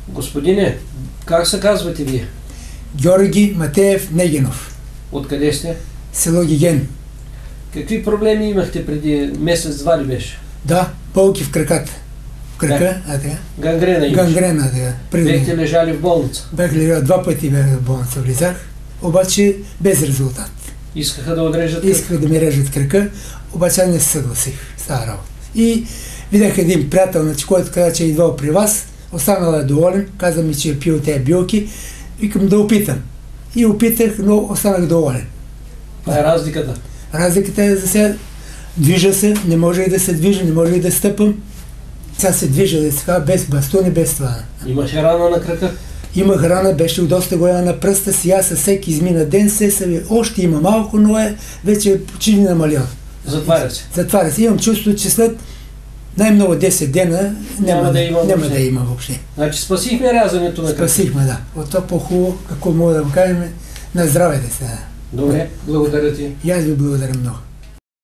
Господине, как се казвате вие? Георги Матеев Негенов. Откъде сте? Село Гиген. Какви проблеми имахте преди месец-два ли беше? Да, болки в краката. В крака, така. Гангрена имаш? Гангрена, така. Бехте лежали в болница? Бях лежал, 2 пъти бях в болница, влизах, обаче без резултат. Искаха да отрежат кръка? Исках да ми режат крака, обаче аз не се съгласих с тази работа. И видях един приятел, който каза, че е идвал при вас, останал е доволен, каза ми, че е пил тези билки, викам да опитам. И опитах, но останах доволен. Това е разликата. Разликата е за сега, движа се, не може и да се движа, не може и да стъпам. Сега се движа, да сега без бастуни, без това. Имаше рана на крака? Имах рана, беше доста голяма на пръста, сега със всеки измина ден още има малко, но вече почти намалял. Затваря се? Затваря се. Имам чувство, че след най-много 10 дена няма да има въобще. Значи спасихме рязането на крака? Спасихме, да. От това по-хубаво, какво мога да кажем, на здраве да се. Добре, благодаря ти. И аз ви благодаря много.